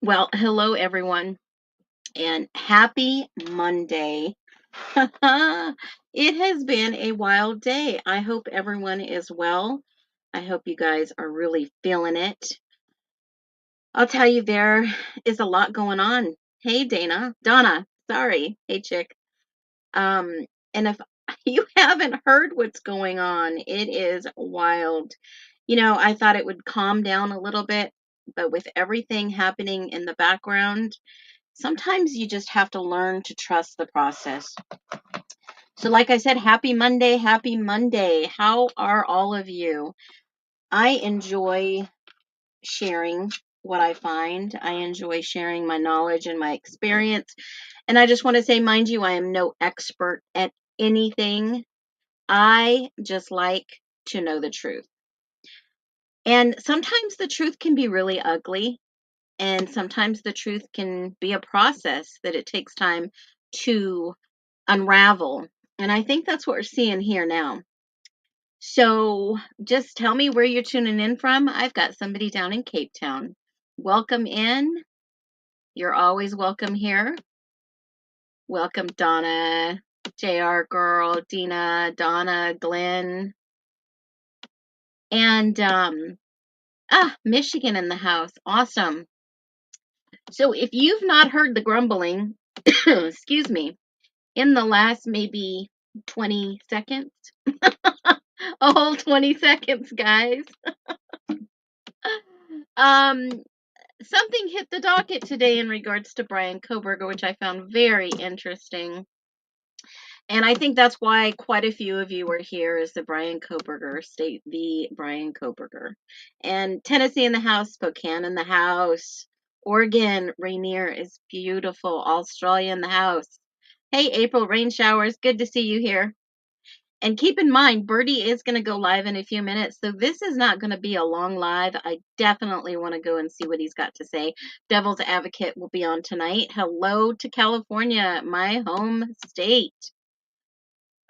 Well, hello everyone, and happy Monday. It has been a wild day. I hope everyone is well. I hope you guys are really feeling it. I'll tell you, there is a lot going on. Hey, Donna, sorry. Hey, chick. And if you haven't heard what's going on, it is wild. I thought it would calm down a little bit, but with everything happening in the background, sometimes you just have to learn to trust the process. So, like I said, happy Monday, happy Monday. How are all of you? I enjoy sharing what I find. I enjoy sharing my knowledge and my experience. And I just want to say, mind you, I am no expert at anything. I just like to know the truth. And sometimes the truth can be really ugly. And sometimes the truth can be a process that it takes time to unravel. And I think that's what we're seeing here now. So just tell me where you're tuning in from. I've got somebody down in Cape Town. Welcome in. You're always welcome here. Welcome, Donna, JR Girl, Dina, Donna, Glenn, and Michigan in the house. Awesome. So if you've not heard the grumbling, excuse me, in the last maybe 20 seconds, a whole 20 seconds, guys. Um, Something hit the docket today in regards to Brian Kohberger, which I found very interesting. And I think that's why quite a few of you are here, is the Brian Kohberger state, the Brian Kohberger. And Tennessee in the house, Spokane in the house, Oregon, Rainier is beautiful, Australia in the house. Hey, April, rain showers, good to see you here. And keep in mind, Birdie is going to go live in a few minutes, so this is not going to be a long live. I definitely want to go and see what he's got to say. Devil's Advocate will be on tonight. Hello to California, my home state.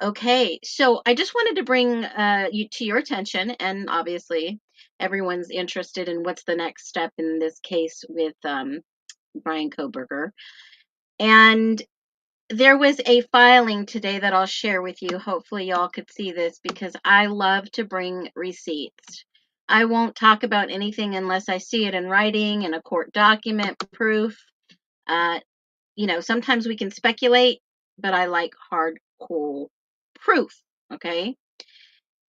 Okay, so I just wanted to bring you to your attention, and obviously everyone's interested in what's the next step in this case with Brian Kohberger. And there was a filing today that I'll share with you. Hopefully y'all could see this, because I love to bring receipts. I won't talk about anything unless I see it in writing, in a court document, proof. Uh, sometimes we can speculate, but I like hard, cool proof. Okay.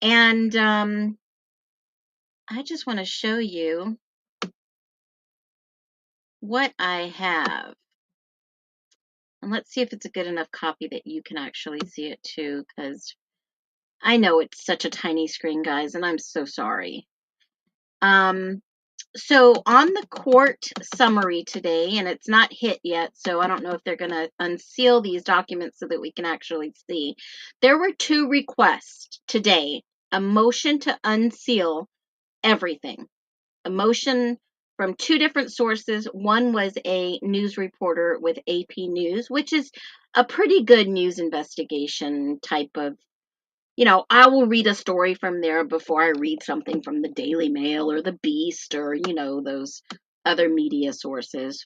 And I just want to show you what I have. And let's see if it's a good enough copy that you can actually see it too, because I know it's such a tiny screen, guys, and I'm so sorry. So on the court summary today, and it's not hit yet, so I don't know if they're going to unseal these documents so that we can actually see. There were two requests today: a motion to unseal everything. A motion from two different sources. One was a news reporter with AP News, which is a pretty good news investigation type of, I will read a story from there before I read something from the Daily Mail or the Beast or, those other media sources.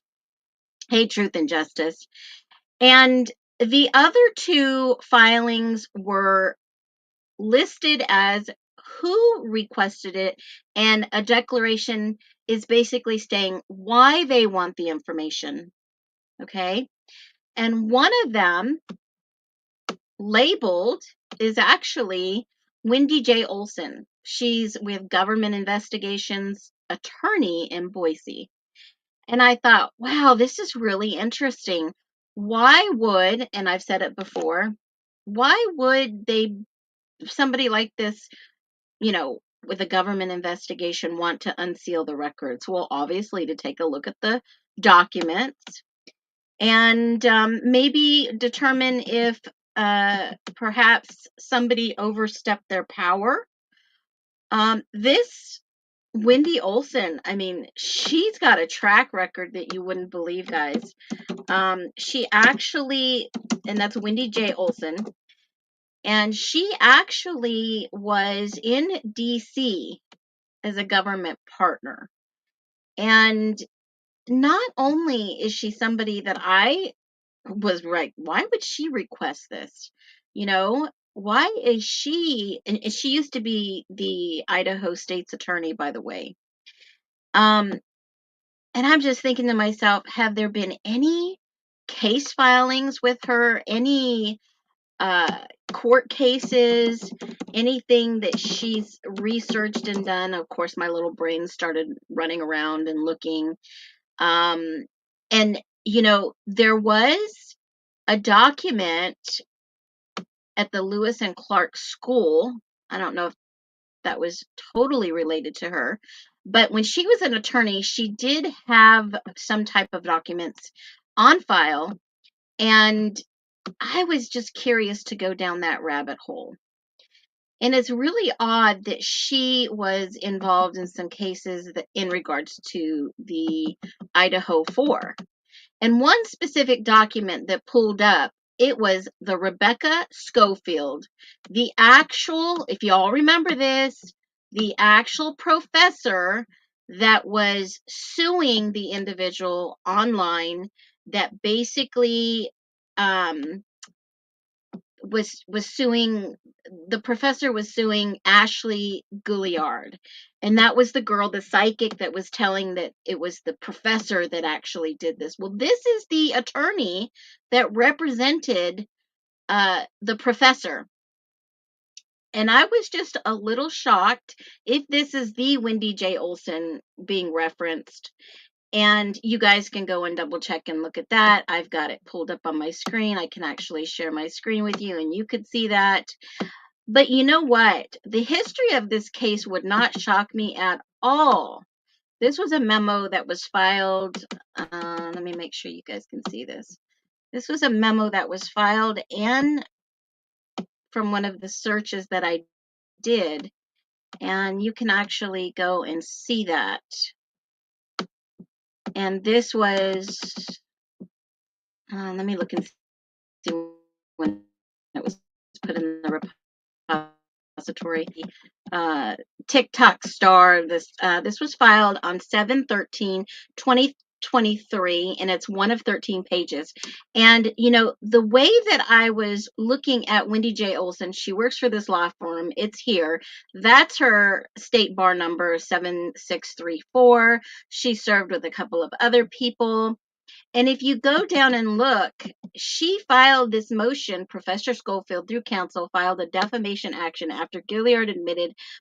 Hey, Truth and Justice. And the other two filings were listed as who requested it, and a declaration is basically saying why they want the information. Okay. And one of them, labeled, is actually Wendy J. Olsen. She's with Government Investigations Attorney in Boise. And I thought, wow, this is really interesting. Why would, and I've said it before, why would somebody like this, with a government investigation, want to unseal the records? Well, obviously to take a look at the documents and maybe determine if perhaps somebody overstepped their power. This Wendy Olsen, I mean, she's got a track record that you wouldn't believe, guys. She actually, and that's Wendy J. Olsen, and she actually was in DC as a government partner. And not only is she somebody that I was like, why would she request this? You know, why is she, and she used to be the Idaho State's attorney, by the way. Um, and I'm just thinking to myself, have there been any case filings with her, any uh, court cases, anything that she's researched and done? Of course, my little brain started running around and looking. Um, and, there was a document at the Lewis and Clark School. I don't know if that was totally related to her, but when she was an attorney, she did have some type of documents on file, and I was just curious to go down that rabbit hole. And it's really odd that she was involved in some cases that in regards to the Idaho 4. And one specific document that pulled up, it was the Rebecca Schofield, the actual, if you all remember this, the actual professor that was suing the individual online, that basically um, was suing, the professor was suing Ashley Gouliard. And that was the girl, the psychic, that was telling that it was the professor that actually did this. Well, this is the attorney that represented the professor. And I was just a little shocked if this is the Wendy J. Olsen being referenced. And you guys can go and double check and look at that. I've got it pulled up on my screen. I can actually share my screen with you and you could see that. But you know what? The history of this case would not shock me at all. This was a memo that was filed. Let me make sure you guys can see this. This was a memo that was filed and from one of the searches that I did. And you can actually go and see that. And this was, let me look and see when it was put in the repository. TikTok star. This was filed on 7/13/2023, and it's one of 13 pages. And the way that I was looking at Wendy J. Olsen, she works for this law firm. It's here. That's her state bar number 7634. She served with a couple of other people. And if you go down and look, she filed this motion. Professor Schofield, through counsel, filed a defamation action after Gilliard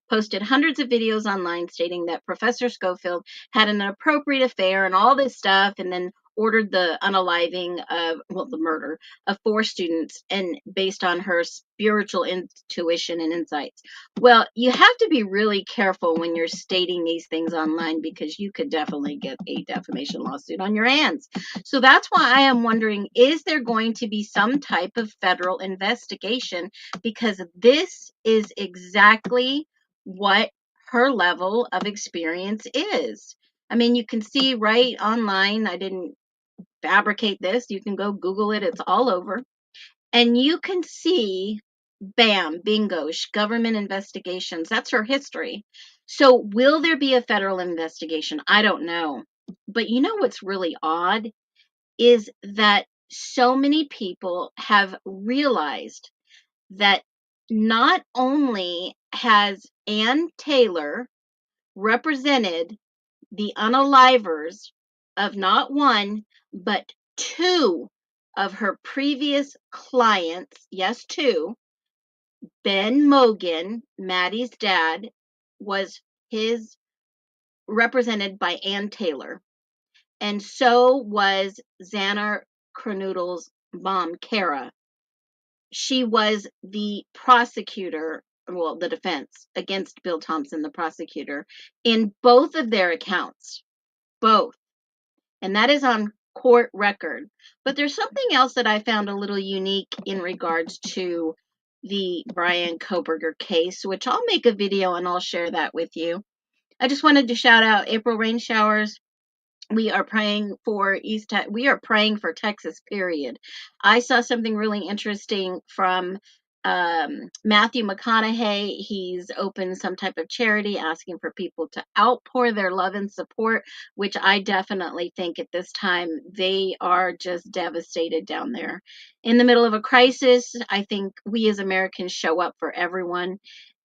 posted hundreds of videos online stating that Professor Schofield had an inappropriate affair and all this stuff, and then ordered the unaliving of, the murder of 4 students, and based on her spiritual intuition and insights. Well, you have to be really careful when you're stating these things online, because you could definitely get a defamation lawsuit on your hands. So that's why I am wondering, is there going to be some type of federal investigation? Because this is exactly what her level of experience is. I mean, you can see right online. I didn't fabricate this. You can go Google it. It's all over. And you can see, bam, bingo, government investigations. That's her history. So will there be a federal investigation? I don't know. But you know what's really odd is that so many people have realized that not only has Ann Taylor represented the unalivers of not one, but 2 of her previous clients, yes, 2. Ben Mogan, Maddie's dad, was his represented by Ann Taylor. And so was Xana Kronudel's mom, Kara. She was the prosecutor, well, the defense against Bill Thompson, the prosecutor, in both of their accounts. Both. And that is on court record. But there's something else that I found a little unique in regards to the Brian Kohberger case, which I'll make a video and I'll share that with you. I just wanted to shout out April rain showers. We are praying for we are praying for Texas, period. I saw something really interesting from Matthew McConaughey, he's opened some type of charity asking for people to outpour their love and support, which I definitely think at this time they are just devastated down there. In the middle of a crisis, I think we as Americans show up for everyone,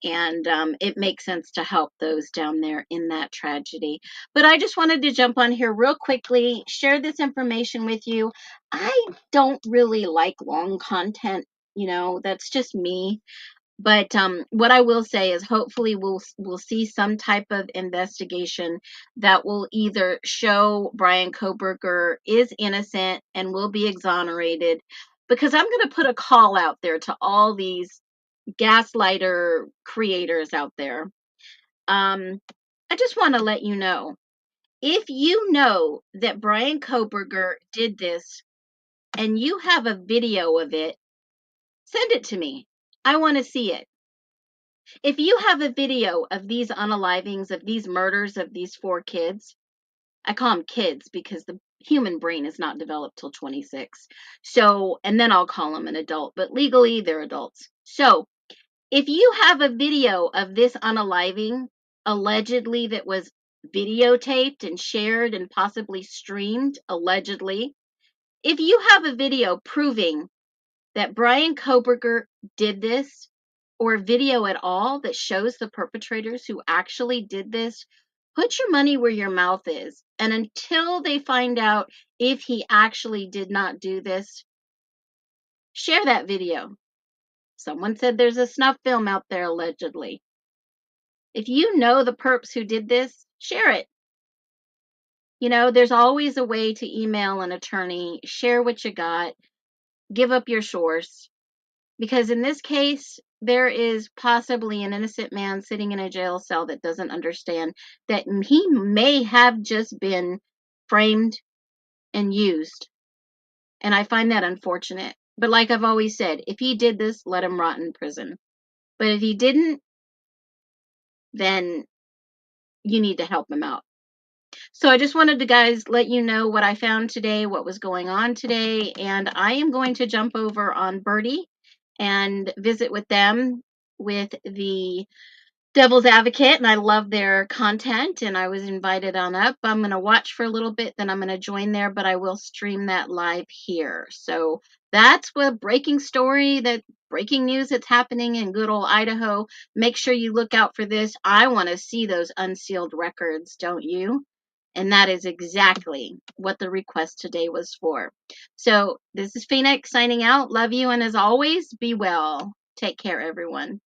and it makes sense to help those down there in that tragedy. But I just wanted to jump on here real quickly, share this information with you. I don't really like long content, that's just me. But what I will say is hopefully we'll see some type of investigation that will either show Brian Kohberger is innocent and will be exonerated, because I'm going to put a call out there to all these gaslighter creators out there. I just want to let you know, if you know that Brian Kohberger did this and you have a video of it, send it to me. I want to see it. If you have a video of these unalivings, of these murders of these 4 kids, I call them kids because the human brain is not developed till 26. So, and then I'll call them an adult, but legally they're adults. So, if you have a video of this unaliving, allegedly that was videotaped and shared and possibly streamed, allegedly, if you have a video proving that Brian Kohberger did this, or video at all that shows the perpetrators who actually did this, put your money where your mouth is. And until they find out if he actually did not do this, share that video. Someone said there's a snuff film out there, allegedly. If you know the perps who did this, share it. There's always a way to email an attorney, share what you got, give up your source. Because in this case, there is possibly an innocent man sitting in a jail cell that doesn't understand that he may have just been framed and used. And I find that unfortunate. But like I've always said, if he did this, let him rot in prison. But if he didn't, then you need to help him out. So I just wanted to, guys, let you know what I found today, what was going on today. And I am going to jump over on Birdie and visit with them with the Devil's Advocate, and I love their content, and I was invited on up. I'm going to watch for a little bit, then I'm going to join there, but I will stream that live here. So that's what breaking news that's happening in good old Idaho. Make sure you look out for this. I want to see those unsealed records, don't you? And that is exactly what the request today was for. So this is Phoenix signing out. Love you, and as always, be well. Take care, everyone.